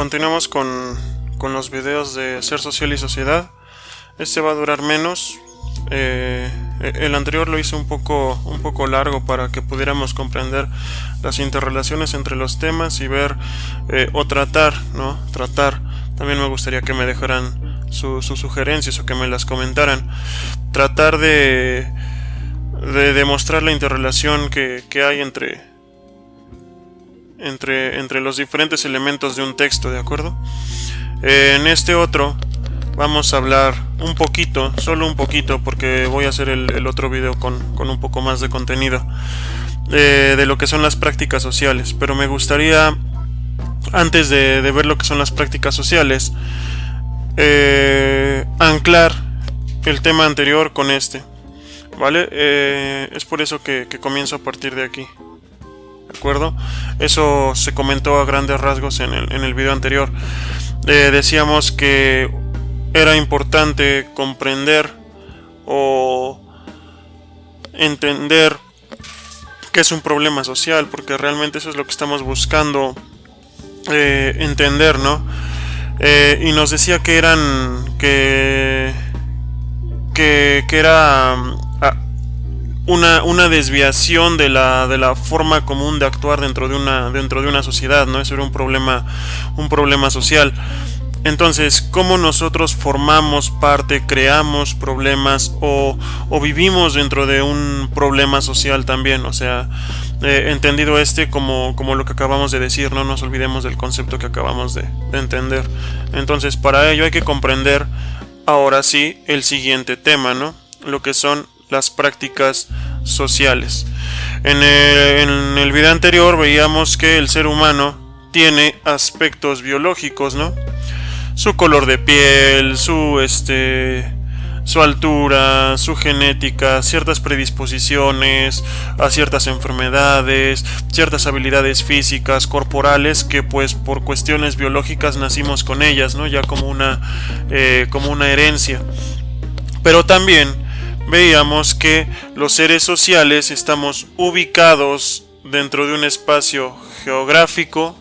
continuamos con los videos de Ser Social y Sociedad. Este va a durar menos. El anterior lo hice un poco largo para que pudiéramos comprender las interrelaciones entre los temas y ver o tratar, ¿no? También me gustaría que me dejaran sus sugerencias o que me las comentaran. Tratar de demostrar la interrelación que hay entre los diferentes elementos de un texto, ¿de acuerdo? En este otro vamos a hablar un poquito, solo un poquito, porque voy a hacer el otro video con un poco más de contenido, de lo que son las prácticas sociales. Pero me gustaría, antes de ver lo que son las prácticas sociales, anclar el tema anterior con este, ¿vale? Es por eso que comienzo a partir de aquí, ¿de acuerdo? Eso se comentó a grandes rasgos en el video anterior. Decíamos que era importante comprender o entender que es un problema social, porque realmente eso es lo que estamos buscando entender, ¿no? Y nos decía que era una desviación de la forma común de actuar dentro de una sociedad, ¿no? Eso era un problema social. Entonces, ¿cómo nosotros formamos parte, creamos problemas o vivimos dentro de un problema social también? O sea, entendido como lo que acabamos de decir, no nos olvidemos del concepto que acabamos de entender. Entonces, para ello hay que comprender ahora sí el siguiente tema, ¿no? Lo que son las prácticas sociales. En el video anterior veíamos que el ser humano tiene aspectos biológicos, ¿no? Su color de piel, su altura, su genética, ciertas predisposiciones a ciertas enfermedades, ciertas habilidades físicas, corporales, que pues por cuestiones biológicas nacimos con ellas, ¿no? Ya como una herencia. Pero también veíamos que los seres sociales estamos ubicados dentro de un espacio geográfico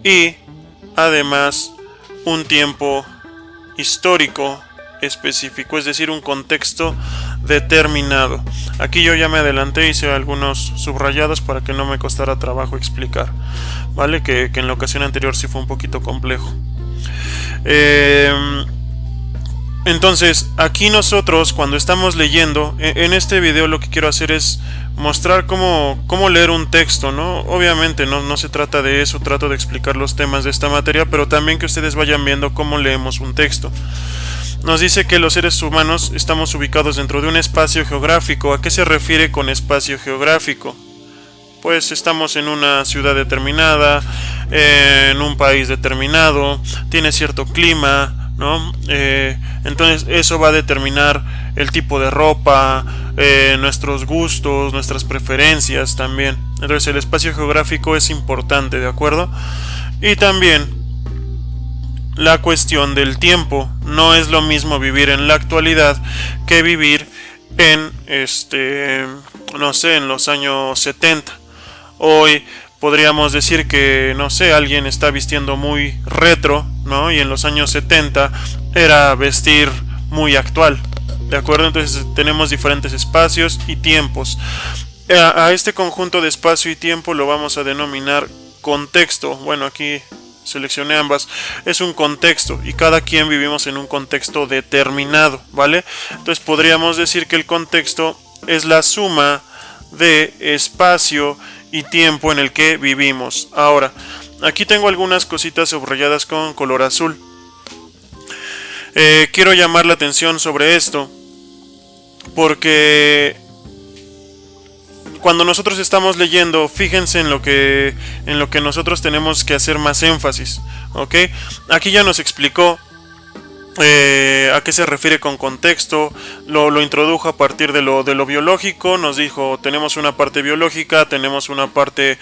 y además un tiempo histórico específico, es decir, un contexto determinado. Aquí yo ya me adelanté, hice algunos subrayados para que no me costara trabajo explicar, ¿vale? Que en la ocasión anterior sí fue un poquito complejo. Entonces, aquí nosotros cuando estamos leyendo, en este video lo que quiero hacer es mostrar cómo leer un texto, ¿no? Obviamente no se trata de eso, trato de explicar los temas de esta materia, pero también que ustedes vayan viendo cómo leemos un texto. Nos dice que los seres humanos estamos ubicados dentro de un espacio geográfico. ¿A qué se refiere con espacio geográfico? Pues estamos en una ciudad determinada, en un país determinado, tiene cierto clima, ¿no? Entonces eso va a determinar el tipo de ropa, nuestros gustos, nuestras preferencias también. Entonces el espacio geográfico es importante, ¿de acuerdo? Y también la cuestión del tiempo. No es lo mismo vivir en la actualidad que vivir en no sé, en los años 70. Hoy podríamos decir que, no sé, alguien está vistiendo muy retro, ¿no? Y en los años 70 era vestir muy actual, ¿de acuerdo? Entonces tenemos diferentes espacios y tiempos. A este conjunto de espacio y tiempo lo vamos a denominar contexto. Bueno, aquí seleccioné ambas. Es un contexto y cada quien vivimos en un contexto determinado, ¿vale? Entonces podríamos decir que el contexto es la suma de espacio y tiempo en el que vivimos. Ahora, aquí tengo algunas cositas subrayadas con color azul. Quiero llamar la atención sobre esto porque cuando nosotros estamos leyendo, fíjense en lo que nosotros tenemos que hacer más énfasis, ¿ok? Aquí ya nos explicó a qué se refiere con contexto, lo introdujo a partir de lo biológico, nos dijo tenemos una parte biológica, tenemos una parte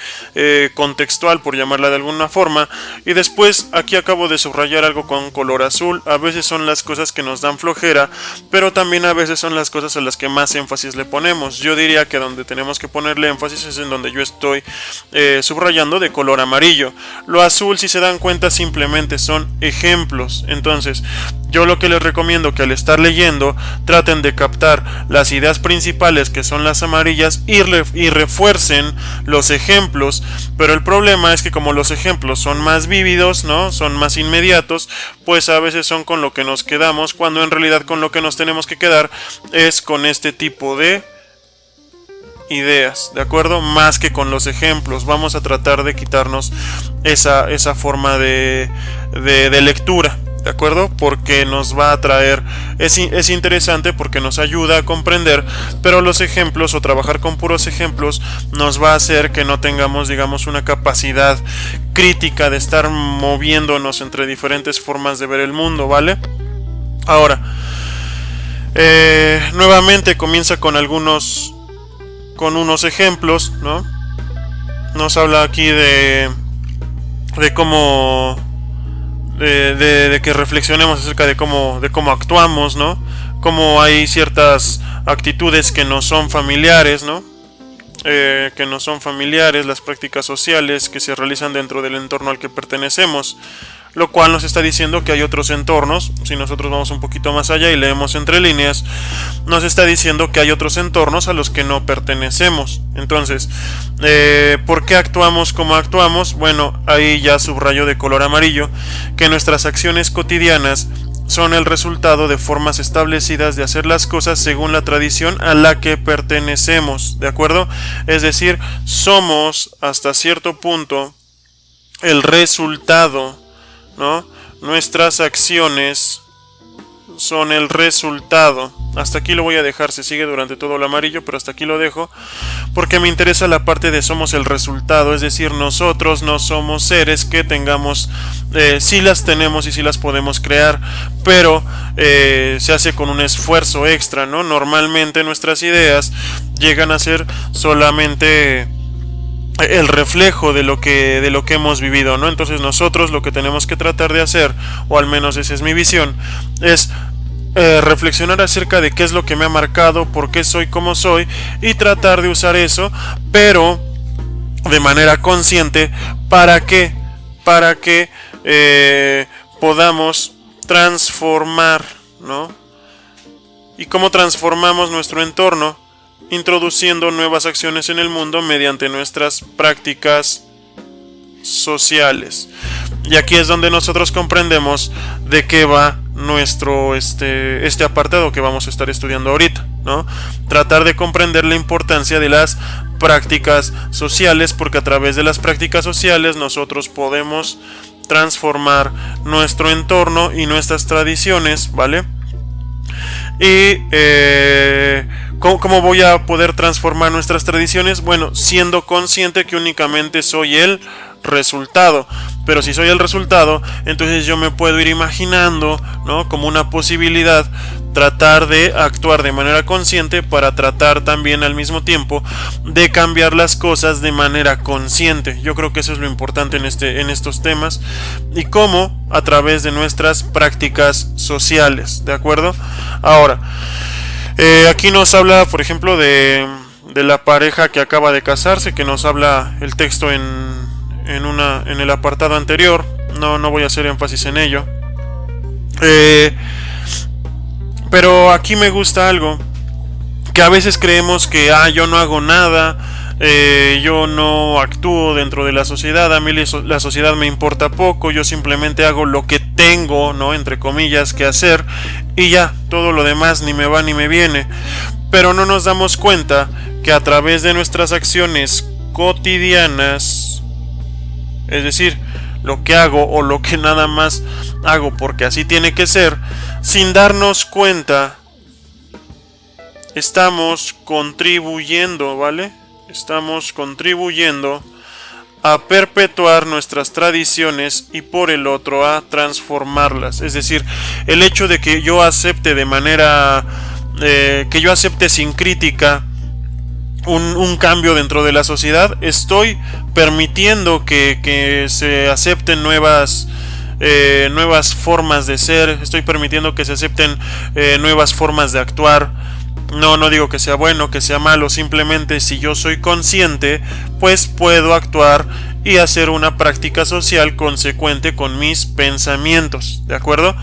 contextual por llamarla de alguna forma, y después aquí acabo de subrayar algo con color azul. A veces son las cosas que nos dan flojera, pero también a veces son las cosas a las que más énfasis le ponemos. Yo diría que donde tenemos que ponerle énfasis es en donde yo estoy subrayando de color amarillo. Lo azul, si se dan cuenta, simplemente son ejemplos. Entonces yo lo que les recomiendo que al estar leyendo traten de captar las ideas principales, que son las amarillas, y refuercen los ejemplos. Pero el problema es que como los ejemplos son más vívidos, ¿no? Son más inmediatos, pues a veces son con lo que nos quedamos, cuando en realidad con lo que nos tenemos que quedar es con este tipo de ideas, ¿de acuerdo? Más que con los ejemplos. Vamos a tratar de quitarnos esa forma de lectura, ¿de acuerdo? Porque nos va a traer, es interesante porque nos ayuda a comprender, pero los ejemplos o trabajar con puros ejemplos nos va a hacer que no tengamos, digamos, una capacidad crítica de estar moviéndonos entre diferentes formas de ver el mundo, ¿vale? Ahora, nuevamente comienza con unos ejemplos, ¿no? Nos habla aquí de cómo de que reflexionemos acerca de cómo actuamos, ¿no? Cómo hay ciertas actitudes que no son familiares, ¿no? Que no son familiares, las prácticas sociales que se realizan dentro del entorno al que pertenecemos, lo cual nos está diciendo que hay otros entornos. Si nosotros vamos un poquito más allá y leemos entre líneas, nos está diciendo que hay otros entornos a los que no pertenecemos. Entonces, ¿por qué actuamos como actuamos? Bueno, ahí ya subrayo de color amarillo que nuestras acciones cotidianas son el resultado de formas establecidas de hacer las cosas según la tradición a la que pertenecemos, ¿de acuerdo? Es decir, somos hasta cierto punto el resultado, ¿no? Nuestras acciones son el resultado. Hasta aquí lo voy a dejar, se sigue durante todo el amarillo, pero hasta aquí lo dejo porque me interesa la parte de somos el resultado, es decir, nosotros no somos seres que tengamos, sí las tenemos y sí las podemos crear, pero se hace con un esfuerzo extra, ¿no? Normalmente nuestras ideas llegan a ser solamente el reflejo de lo que hemos vivido, ¿no? Entonces nosotros lo que tenemos que tratar de hacer, o al menos esa es mi visión, es reflexionar acerca de qué es lo que me ha marcado, por qué soy como soy, y tratar de usar eso, pero de manera consciente, para que podamos transformar, ¿no? ¿Y cómo transformamos nuestro entorno? Introduciendo nuevas acciones en el mundo mediante nuestras prácticas sociales. Y aquí es donde nosotros comprendemos de qué va nuestro este apartado que vamos a estar estudiando ahorita, ¿no? Tratar de comprender la importancia de las prácticas sociales, porque a través de las prácticas sociales nosotros podemos transformar nuestro entorno y nuestras tradiciones, ¿vale? Y ¿cómo voy a poder transformar nuestras tradiciones? Bueno, siendo consciente que únicamente soy el resultado. Pero si soy el resultado, entonces yo me puedo ir imaginando, ¿no? Como una posibilidad, tratar de actuar de manera consciente para tratar también al mismo tiempo de cambiar las cosas de manera consciente. Yo creo que eso es lo importante en estos temas, y cómo a través de nuestras prácticas sociales, ¿de acuerdo? Ahora, aquí nos habla, por ejemplo, de la pareja que acaba de casarse, que nos habla el texto en el apartado anterior. No voy a hacer énfasis en ello. Pero aquí me gusta algo, que a veces creemos que yo no hago nada, yo no actúo dentro de la sociedad, a mí la sociedad me importa poco, yo simplemente hago lo que tengo, ¿no? Entre comillas, que hacer, y ya, todo lo demás ni me va ni me viene. Pero no nos damos cuenta que a través de nuestras acciones cotidianas, es decir, lo que hago o lo que nada más hago porque así tiene que ser, sin darnos cuenta, estamos contribuyendo, ¿vale? Estamos contribuyendo a perpetuar nuestras tradiciones y por el otro a transformarlas. Es decir, el hecho de que yo acepte de manera que yo acepte sin crítica un cambio dentro de la sociedad, estoy permitiendo que se acepten nuevas formas de ser, estoy permitiendo que se acepten nuevas formas de actuar. No digo que sea bueno, que sea malo, simplemente si yo soy consciente, pues puedo actuar y hacer una práctica social consecuente con mis pensamientos, ¿de acuerdo?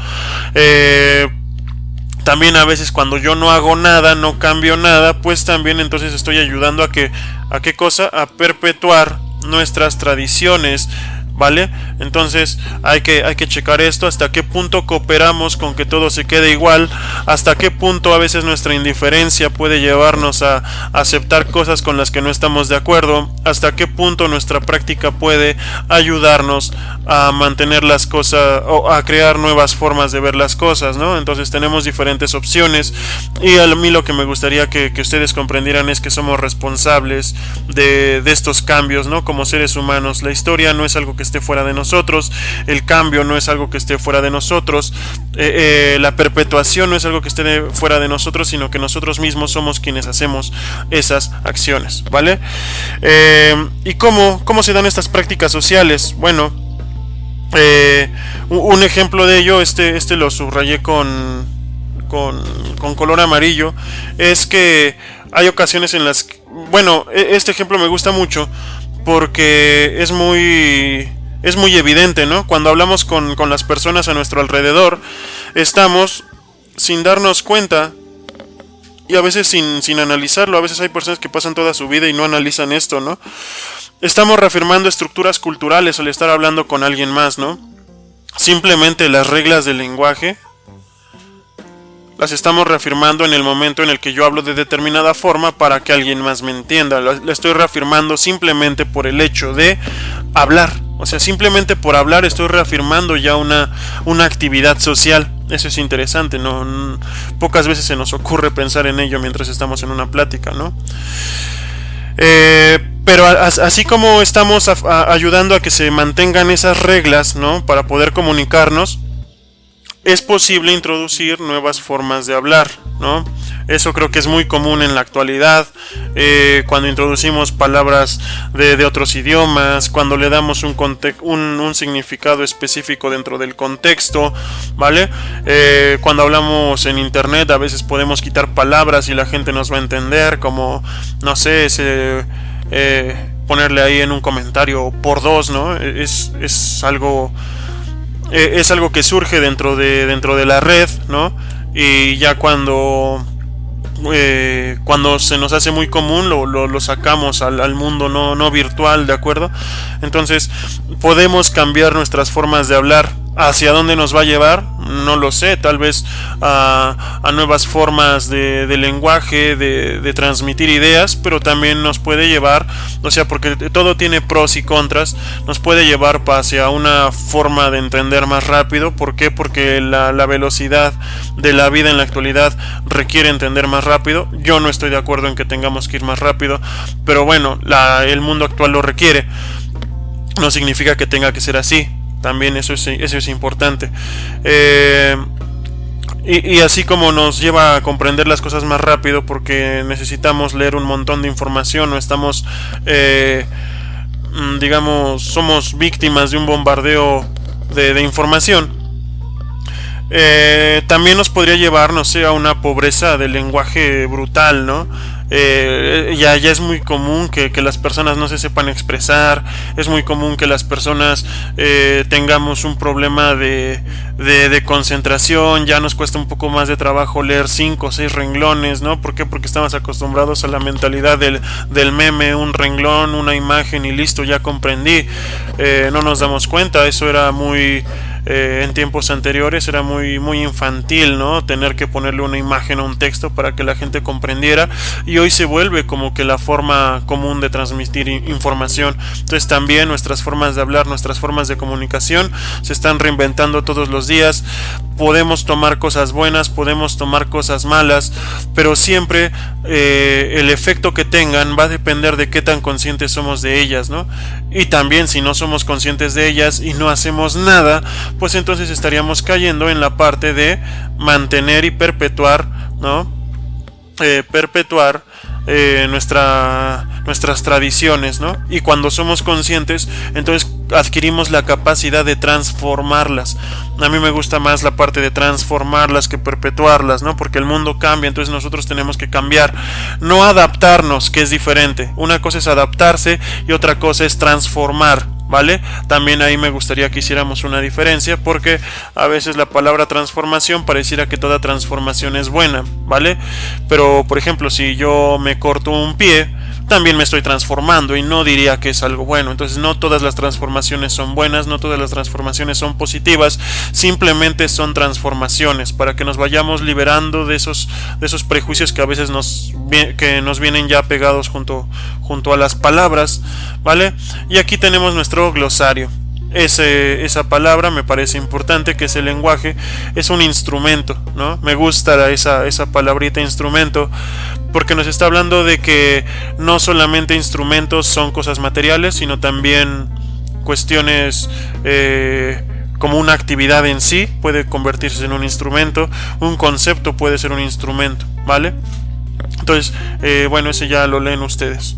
También a veces cuando yo no hago nada, no cambio nada, pues también entonces estoy ayudando ¿a qué cosa? A perpetuar nuestras tradiciones, ¿vale? Entonces hay que checar esto, hasta qué punto cooperamos con que todo se quede igual, hasta qué punto a veces nuestra indiferencia puede llevarnos a aceptar cosas con las que no estamos de acuerdo, hasta qué punto nuestra práctica puede ayudarnos a mantener las cosas o a crear nuevas formas de ver las cosas, ¿no? Entonces tenemos diferentes opciones y a mí lo que me gustaría que ustedes comprendieran es que somos responsables de estos cambios, ¿no? Como seres humanos, la historia no es algo que esté fuera de nosotros, el cambio no es algo que esté fuera de nosotros, la perpetuación no es algo que esté fuera de nosotros, sino que nosotros mismos somos quienes hacemos esas acciones, ¿vale? ¿Y cómo se dan estas prácticas sociales? Bueno, un ejemplo de ello, este lo subrayé con color amarillo, es que hay ocasiones en las que, bueno, este ejemplo me gusta mucho porque es muy evidente, ¿no? Cuando hablamos con las personas a nuestro alrededor, estamos sin darnos cuenta y a veces sin analizarlo. A veces hay personas que pasan toda su vida y no analizan esto, ¿no? Estamos reafirmando estructuras culturales al estar hablando con alguien más, ¿no? Simplemente las reglas del lenguaje las estamos reafirmando en el momento en el que yo hablo de determinada forma para que alguien más me entienda. La estoy reafirmando simplemente por el hecho de hablar. O sea, simplemente por hablar estoy reafirmando ya una actividad social. Eso es interesante, ¿no? Pocas veces se nos ocurre pensar en ello mientras estamos en una plática, ¿no? Pero así como estamos ayudando a que se mantengan esas reglas, ¿no? Para poder comunicarnos, es posible introducir nuevas formas de hablar, ¿no? Eso creo que es muy común en la actualidad, cuando introducimos palabras de otros idiomas, cuando le damos un significado específico dentro del contexto, ¿vale? Cuando hablamos en internet a veces podemos quitar palabras y la gente nos va a entender, como, no sé, ponerle ahí en un comentario por dos, ¿no? Es algo que surge dentro de la red, ¿no? Y ya cuando se nos hace muy común lo sacamos al mundo no virtual, ¿de acuerdo? Entonces podemos cambiar nuestras formas de hablar. ¿Hacia dónde nos va a llevar? No lo sé, tal vez a nuevas formas de lenguaje, de transmitir ideas, pero también nos puede llevar, o sea, porque todo tiene pros y contras, nos puede llevar hacia una forma de entender más rápido. ¿Por qué? Porque la velocidad de la vida en la actualidad requiere entender más rápido. Yo no estoy de acuerdo en que tengamos que ir más rápido, pero bueno, el mundo actual lo requiere. No significa que tenga que ser así. También eso es importante. Y así como nos lleva a comprender las cosas más rápido porque necesitamos leer un montón de información o estamos, digamos, somos víctimas de un bombardeo de información, también nos podría llevar, no sé, a una pobreza del lenguaje brutal, ¿no? Ya es muy común que las personas no se sepan expresar, es muy común que las personas tengamos un problema de concentración, ya nos cuesta un poco más de trabajo leer 5 o 6 renglones, ¿no? ¿Por qué? Porque estamos acostumbrados a la mentalidad del meme, un renglón, una imagen y listo, ya comprendí. No nos damos cuenta, eso era muy... en tiempos anteriores era muy infantil, ¿no? Tener que ponerle una imagen a un texto para que la gente comprendiera, y hoy se vuelve como que la forma común de transmitir información. Entonces también nuestras formas de hablar, nuestras formas de comunicación se están reinventando todos los días. Podemos tomar cosas buenas, podemos tomar cosas malas, pero siempre el efecto que tengan va a depender de qué tan conscientes somos de ellas, ¿no? y también si no somos conscientes de ellas y no hacemos nada, pues entonces estaríamos cayendo en la parte de mantener y perpetuar, ¿no? Nuestras tradiciones, ¿no? Y cuando somos conscientes, entonces adquirimos la capacidad de transformarlas. A mí me gusta más la parte de transformarlas que perpetuarlas, ¿no? Porque el mundo cambia, entonces nosotros tenemos que cambiar, no adaptarnos, que es diferente. Una cosa es adaptarse y otra cosa es transformar, ¿vale? También ahí me gustaría que hiciéramos una diferencia, porque a veces la palabra transformación pareciera que toda transformación es buena, ¿vale? Pero por ejemplo, si yo me corto un pie, también me estoy transformando y no diría que es algo bueno. Entonces no todas las transformaciones son buenas, no todas las transformaciones son positivas, simplemente son transformaciones para que nos vayamos liberando de esos prejuicios que a veces nos vienen ya pegados junto a las palabras, ¿vale? Y aquí tenemos nuestro glosario. Esa palabra me parece importante, que es el lenguaje, es un instrumento, ¿no? Me gusta esa palabrita instrumento, porque nos está hablando de que no solamente instrumentos son cosas materiales, sino también cuestiones como una actividad en sí puede convertirse en un instrumento, un concepto puede ser un instrumento, ¿vale? Entonces, bueno, ese ya lo leen ustedes.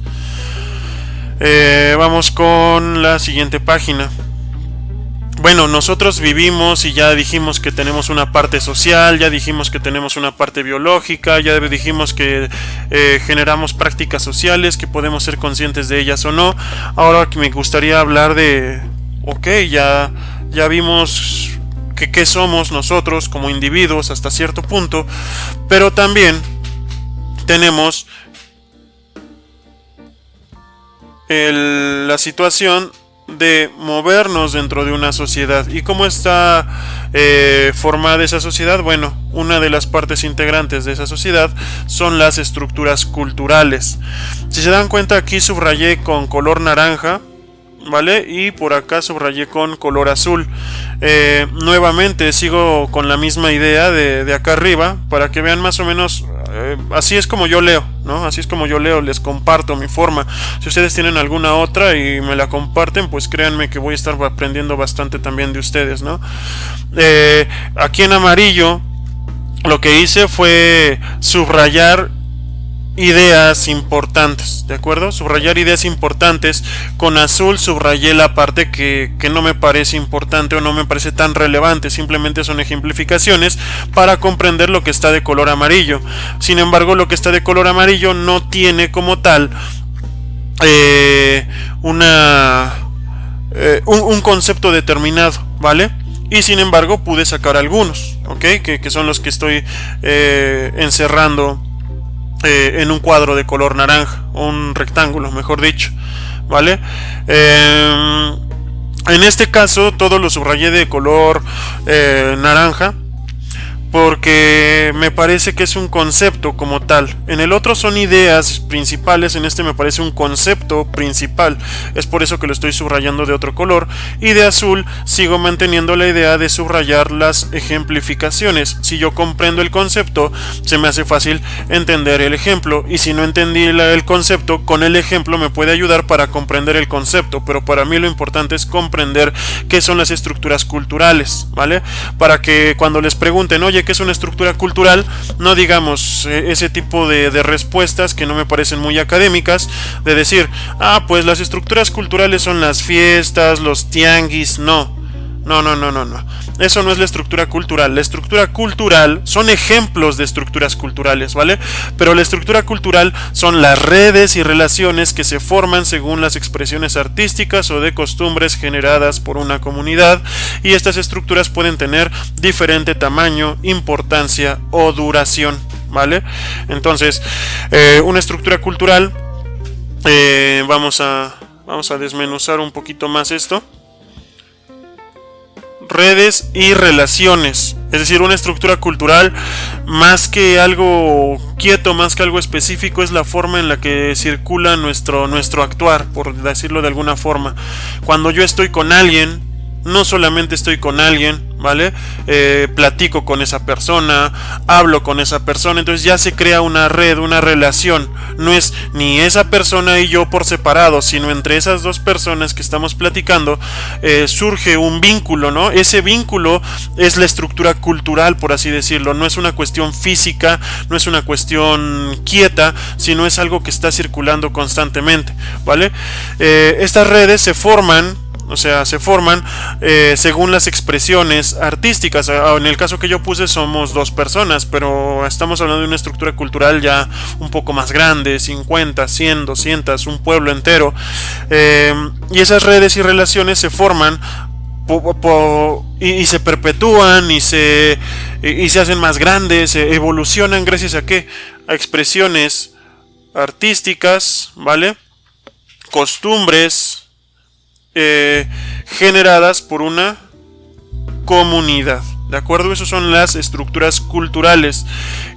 Vamos con la siguiente página. Bueno, nosotros vivimos y ya dijimos que tenemos una parte social, ya dijimos que tenemos una parte biológica, ya dijimos que generamos prácticas sociales, que podemos ser conscientes de ellas o no. Ahora que me gustaría hablar de, ya vimos qué somos nosotros como individuos hasta cierto punto, pero también tenemos la situación de movernos dentro de una sociedad. ¿Y cómo está formada esa sociedad? Bueno, una de las partes integrantes de esa sociedad son las estructuras culturales. Si se dan cuenta, aquí subrayé con color naranja, ¿vale? Y por acá subrayé con color azul. Nuevamente sigo con la misma idea de acá arriba, para que vean más o menos. Así es como yo leo, ¿no? Así es como yo leo, les comparto mi forma. Si ustedes tienen alguna otra y me la comparten, pues créanme que voy a estar aprendiendo bastante también de ustedes, ¿no? Aquí en amarillo lo que hice fue subrayar ideas importantes, ¿de acuerdo? Subrayar ideas importantes. Con azul subrayé la parte que no me parece importante o no me parece tan relevante, simplemente son ejemplificaciones para comprender lo que está de color amarillo. Sin embargo, lo que está de color amarillo no tiene como tal un concepto determinado, ¿vale? Y sin embargo pude sacar algunos, ¿ok? Que son los que estoy encerrando en un cuadro de color naranja, o un rectángulo, mejor dicho, ¿vale? En este caso todo lo subrayé de color naranja, porque me parece que es un concepto como tal. En el otro son ideas principales, en este me parece un concepto principal, es por eso que lo estoy subrayando de otro color. Y de azul sigo manteniendo la idea de subrayar las ejemplificaciones. Si yo comprendo el concepto, se me hace fácil entender el ejemplo, y si no entendí el concepto, con el ejemplo me puede ayudar para comprender el concepto. Pero para mí lo importante es comprender qué son las estructuras culturales, ¿vale? Para que cuando les pregunten, oye, ¿qué es una estructura cultural?, no digamos ese tipo de respuestas que no me parecen muy académicas, de decir, pues las estructuras culturales son las fiestas, los tianguis. No. Eso no es la estructura cultural. La estructura cultural son ejemplos de estructuras culturales, ¿vale? Pero la estructura cultural son las redes y relaciones que se forman según las expresiones artísticas o de costumbres generadas por una comunidad, y estas estructuras pueden tener diferente tamaño, importancia o duración, ¿vale? Entonces, una estructura cultural, vamos a desmenuzar un poquito más esto. Redes y relaciones, es decir, una estructura cultural, más que algo quieto, más que algo específico, es la forma en la que circula nuestro actuar, por decirlo de alguna forma. Cuando yo estoy con alguien, no solamente estoy con alguien, ¿vale? Platico con esa persona, hablo con esa persona, entonces ya se crea una red, una relación. No es ni esa persona y yo por separado, sino entre esas dos personas que estamos platicando surge un vínculo, ¿no? Ese vínculo es la estructura cultural, por así decirlo. No es una cuestión física, no es una cuestión quieta, sino es algo que está circulando constantemente, ¿vale? Estas redes se forman, según las expresiones artísticas. En el caso que yo puse somos dos personas, pero estamos hablando de una estructura cultural ya un poco más grande, 50, 100, 200, un pueblo entero. Y esas redes y relaciones se forman y se perpetúan y se hacen más grandes, evolucionan gracias a ¿qué? A expresiones artísticas, ¿vale? Costumbres generadas por una comunidad, ¿de acuerdo? Esas son las estructuras culturales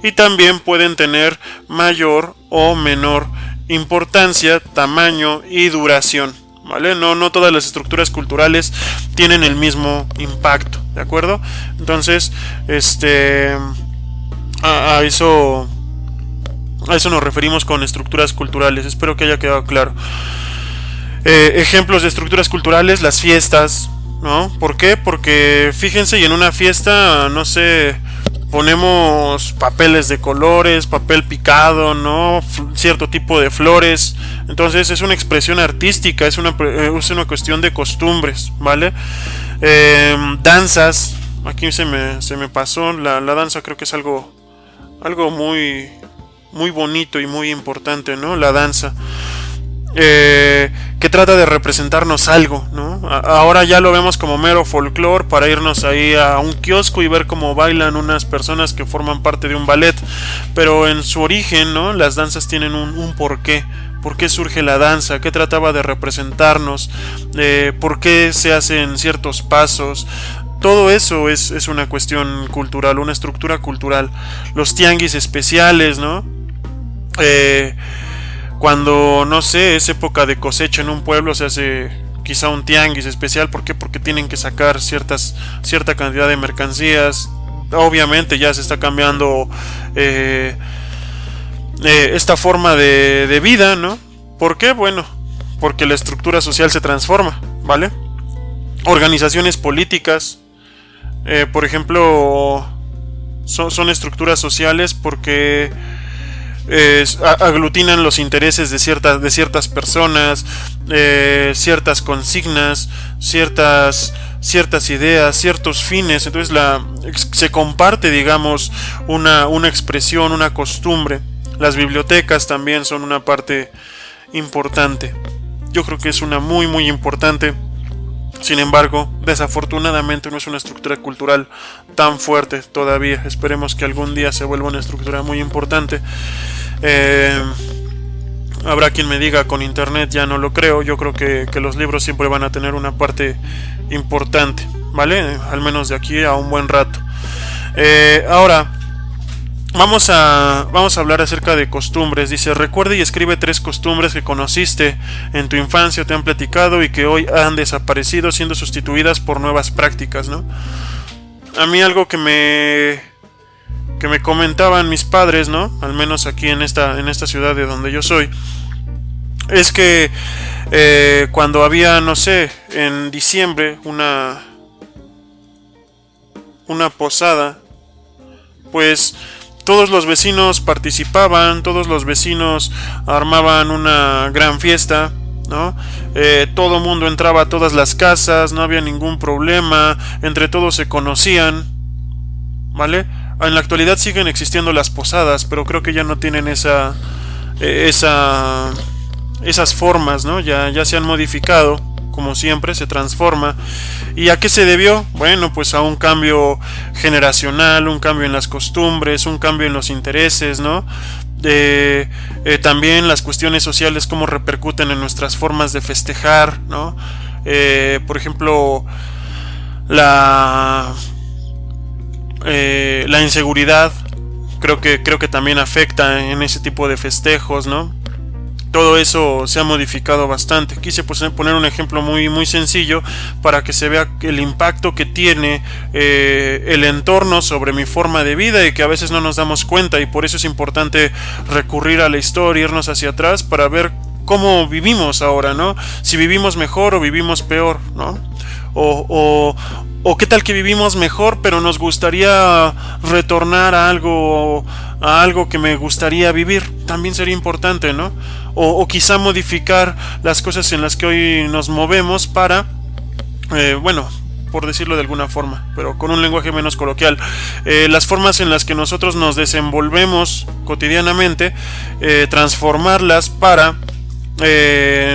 y también pueden tener mayor o menor importancia, tamaño y duración, ¿vale? No todas las estructuras culturales tienen el mismo impacto, ¿de acuerdo? Entonces, a eso nos referimos con estructuras culturales. Espero que haya quedado claro. Ejemplos de estructuras culturales, las fiestas, ¿no? ¿Por qué? Porque fíjense, y en una fiesta, no sé, ponemos papeles de colores, papel picado, ¿no? Cierto tipo de flores. Entonces es una expresión artística, es una cuestión de costumbres, ¿vale? Danzas, aquí se me pasó, la danza creo que es algo muy, muy bonito y muy importante, ¿no? La danza. Que trata de representarnos algo, ¿no? Ahora ya lo vemos como mero folclore para irnos ahí a un kiosco y ver cómo bailan unas personas que forman parte de un ballet, pero en su origen, ¿no? Las danzas tienen un porqué. ¿Por qué surge la danza? ¿Qué trataba de representarnos? ¿Por qué se hacen ciertos pasos? Todo eso es una cuestión cultural, una estructura cultural. Los tianguis especiales, ¿no? Cuando, no sé, es época de cosecha en un pueblo, se hace quizá un tianguis especial. ¿Por qué? Porque tienen que sacar cierta cantidad de mercancías. Obviamente ya se está cambiando esta forma de vida, ¿no? ¿Por qué? Bueno, porque la estructura social se transforma, ¿vale? Organizaciones políticas, por ejemplo, son estructuras sociales porque aglutinan los intereses de ciertas personas, ciertas consignas, ciertas ideas, ciertos fines. Entonces se comparte, digamos, una expresión, una costumbre. Las bibliotecas también son una parte importante. Yo creo que es una muy muy importante. Sin embargo, desafortunadamente no es una estructura cultural tan fuerte todavía. Esperemos que algún día se vuelva una estructura muy importante. Habrá quien me diga con internet, ya no lo creo. Yo creo que los libros siempre van a tener una parte importante, ¿vale? Al menos de aquí a un buen rato. Ahora vamos a hablar acerca de costumbres. Dice: recuerda y escribe 3 costumbres que conociste en tu infancia, te han platicado y que hoy han desaparecido, siendo sustituidas por nuevas prácticas, ¿no? A mí algo que me comentaban mis padres, ¿no? Al menos aquí en esta ciudad de donde yo soy, es que cuando había, no sé, en diciembre una posada, pues todos los vecinos participaban, todos los vecinos armaban una gran fiesta, ¿no? Todo mundo entraba a todas las casas, no había ningún problema, entre todos se conocían, ¿vale? En la actualidad siguen existiendo las posadas, pero creo que ya no tienen esas formas, ¿no? Ya se han modificado, como siempre, se transforma. ¿Y a qué se debió? Bueno, pues a un cambio generacional, un cambio en las costumbres, un cambio en los intereses, ¿no? También las cuestiones sociales, cómo repercuten en nuestras formas de festejar, ¿no? Por ejemplo, la inseguridad creo que también afecta en ese tipo de festejos, ¿no? todo eso se ha modificado bastante. Quise poner un ejemplo muy sencillo para que se vea el impacto que tiene el entorno sobre mi forma de vida y que a veces no nos damos cuenta, y por eso es importante recurrir a la historia, irnos hacia atrás para ver cómo vivimos ahora, ¿no? Si vivimos mejor o vivimos peor, ¿no? O qué tal que vivimos mejor, pero nos gustaría retornar a algo que me gustaría vivir. También sería importante, ¿no? O quizá modificar las cosas en las que hoy nos movemos para, bueno, por decirlo de alguna forma, pero con un lenguaje menos coloquial, las formas en las que nosotros nos desenvolvemos cotidianamente, transformarlas para,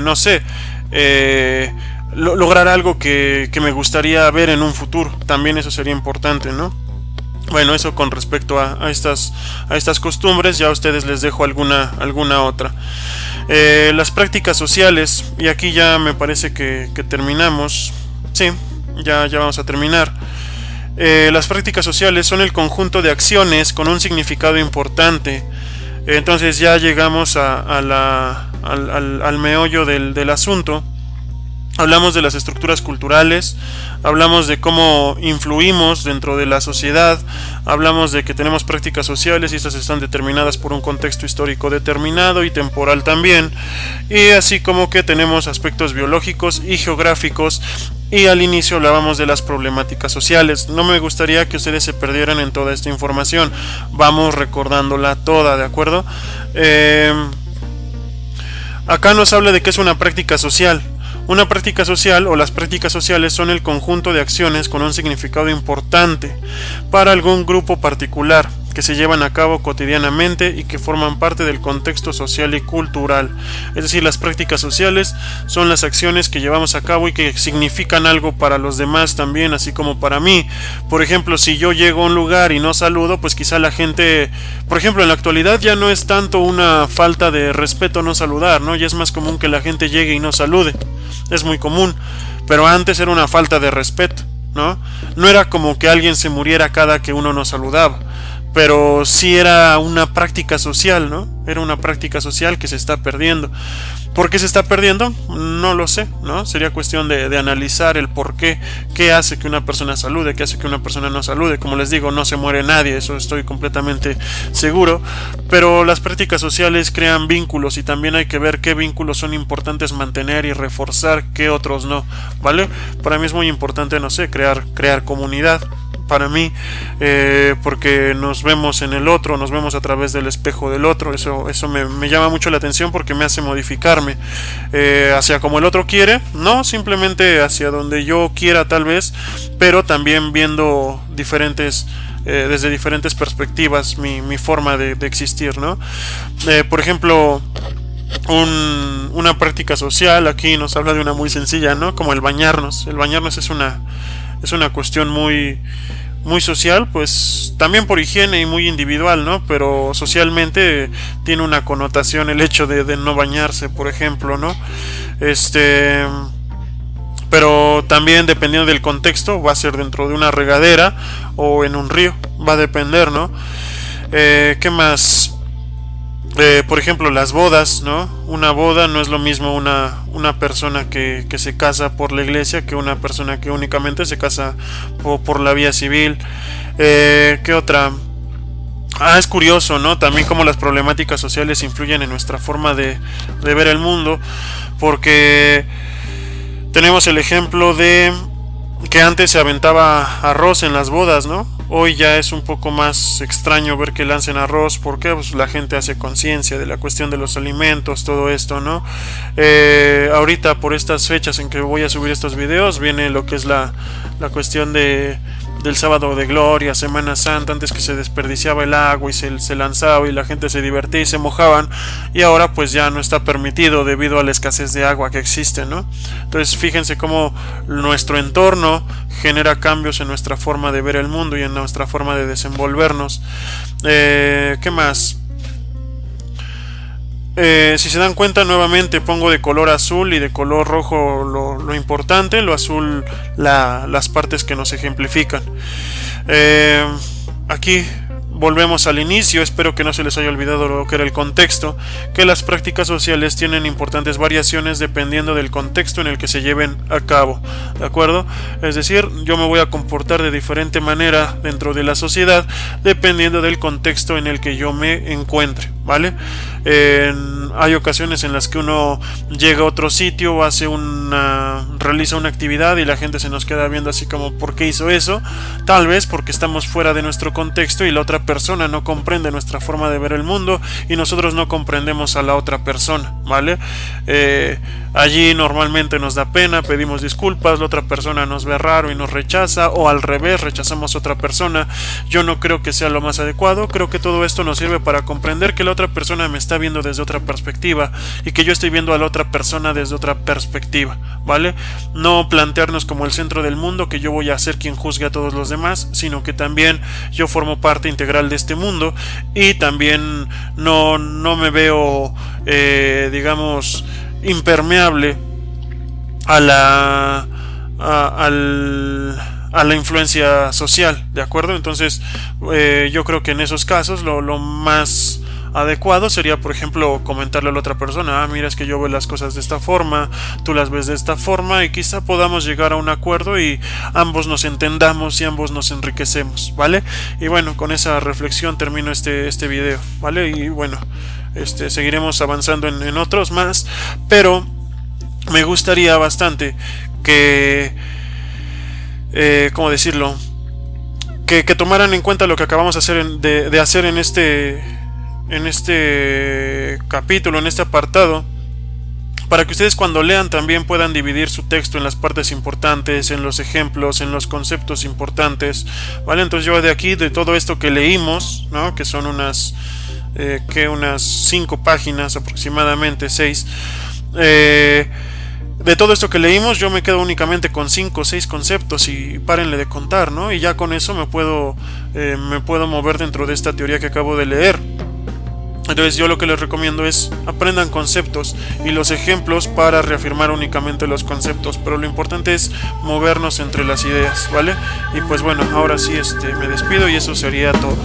no sé, lograr algo que me gustaría ver en un futuro. También eso sería importante, ¿no? Bueno, eso con respecto a estas costumbres. Ya a ustedes les dejo alguna otra. Las prácticas sociales, y aquí ya me parece que terminamos. Sí, ya vamos a terminar. Las prácticas sociales son el conjunto de acciones con un significado importante. Entonces ya llegamos al meollo del asunto. Hablamos de las estructuras culturales, hablamos de cómo influimos dentro de la sociedad, hablamos de que tenemos prácticas sociales y estas están determinadas por un contexto histórico determinado y temporal también, y así como que tenemos aspectos biológicos y geográficos, y al inicio hablábamos de las problemáticas sociales. No me gustaría que ustedes se perdieran en toda esta información, vamos recordándola toda, ¿de acuerdo? Acá nos habla de que es una práctica social. Una práctica social o las prácticas sociales son el conjunto de acciones con un significado importante para algún grupo particular que se llevan a cabo cotidianamente y que forman parte del contexto social y cultural. Es decir, las prácticas sociales son las acciones que llevamos a cabo y que significan algo para los demás también, así como para mí. Por ejemplo, si yo llego a un lugar y no saludo, pues quizá la gente, por ejemplo, en la actualidad ya no es tanto una falta de respeto no saludar, ¿no? Ya es más común que la gente llegue y no salude. Es muy común, pero antes era una falta de respeto, ¿no? No era como que alguien se muriera cada que uno no saludaba, pero sí era una práctica social, ¿no? Era una práctica social que se está perdiendo. ¿Por qué se está perdiendo? No lo sé, ¿no? Sería cuestión de analizar el por qué, qué hace que una persona salude, qué hace que una persona no salude. Como les digo, no se muere nadie, eso estoy completamente seguro, pero las prácticas sociales crean vínculos y también hay que ver qué vínculos son importantes mantener y reforzar, qué otros no, ¿vale? Para mí es muy importante, no sé, crear comunidad. Para mí, porque nos vemos en el otro, nos vemos a través del espejo del otro. Eso me llama mucho la atención porque me hace modificarme hacia como el otro quiere, no simplemente hacia donde yo quiera tal vez, pero también viendo desde diferentes perspectivas mi forma de existir, ¿no? Por ejemplo, una práctica social aquí nos habla de una muy sencilla, ¿no? Como el bañarnos. El bañarnos es una cuestión muy social, pues también por higiene y muy individual, ¿no? Pero socialmente tiene una connotación el hecho de no bañarse, por ejemplo, ¿no? Pero también dependiendo del contexto va a ser dentro de una regadera o en un río, va a depender, ¿no? ¿Qué más? Por ejemplo, las bodas, ¿no? Una boda no es lo mismo una persona que se casa por la iglesia que una persona que únicamente se casa por la vía civil. ¿Qué otra? Es curioso, ¿no? También cómo las problemáticas sociales influyen en nuestra forma de ver el mundo, porque tenemos el ejemplo de que antes se aventaba arroz en las bodas, ¿no? Hoy ya es un poco más extraño ver que lancen arroz, porque pues la gente hace conciencia de la cuestión de los alimentos, todo esto, ¿no? Ahorita por estas fechas en que voy a subir estos videos viene lo que es la cuestión del sábado de gloria, Semana Santa, antes que se desperdiciaba el agua y se lanzaba y la gente se divertía y se mojaban, y ahora pues ya no está permitido debido a la escasez de agua que existe, ¿no? Entonces fíjense cómo nuestro entorno genera cambios en nuestra forma de ver el mundo y en nuestra forma de desenvolvernos. ¿Qué más? Si se dan cuenta, nuevamente pongo de color azul y de color rojo lo importante, lo azul las partes que nos ejemplifican. Aquí volvemos al inicio, espero que no se les haya olvidado lo que era el contexto, que las prácticas sociales tienen importantes variaciones dependiendo del contexto en el que se lleven a cabo, ¿de acuerdo? Es decir, yo me voy a comportar de diferente manera dentro de la sociedad dependiendo del contexto en el que yo me encuentre, ¿vale? Hay ocasiones en las que uno llega a otro sitio, realiza una actividad y la gente se nos queda viendo así como ¿por qué hizo eso? Tal vez porque estamos fuera de nuestro contexto y la otra persona no comprende nuestra forma de ver el mundo y nosotros no comprendemos a la otra persona, ¿vale? Allí normalmente nos da pena, pedimos disculpas, la otra persona nos ve raro y nos rechaza, o al revés, rechazamos a otra persona. Yo no creo que sea lo más adecuado. Creo que todo esto nos sirve para comprender que la otra persona me está viendo desde otra perspectiva y que yo estoy viendo a la otra persona desde otra perspectiva, ¿vale? No plantearnos como el centro del mundo, que yo voy a ser quien juzgue a todos los demás, sino que también yo formo parte integral de este mundo y también no me veo, digamos, impermeable a la influencia social, ¿de acuerdo? Entonces yo creo que en esos casos lo más adecuado sería, por ejemplo, comentarle a la otra persona: mira, es que yo veo las cosas de esta forma, tú las ves de esta forma, y quizá podamos llegar a un acuerdo y ambos nos entendamos y ambos nos enriquecemos, ¿vale? Y bueno, con esa reflexión termino este video, ¿vale? Y bueno, seguiremos avanzando en otros más, pero me gustaría bastante que, ¿cómo decirlo? Que tomaran en cuenta lo que acabamos de hacer en este capítulo, en este apartado, para que ustedes cuando lean también puedan dividir su texto en las partes importantes, en los ejemplos, en los conceptos importantes, ¿vale? Entonces yo de aquí, de todo esto que leímos, ¿no? Que son unas 5 páginas aproximadamente, 6, de todo esto que leímos yo me quedo únicamente con 5 o 6 conceptos y párenle de contar, ¿no? Y ya con eso me puedo mover dentro de esta teoría que acabo de leer. Entonces yo lo que les recomiendo es aprendan conceptos y los ejemplos para reafirmar únicamente los conceptos, pero lo importante es movernos entre las ideas, ¿vale? Y pues bueno, ahora sí me despido y eso sería todo.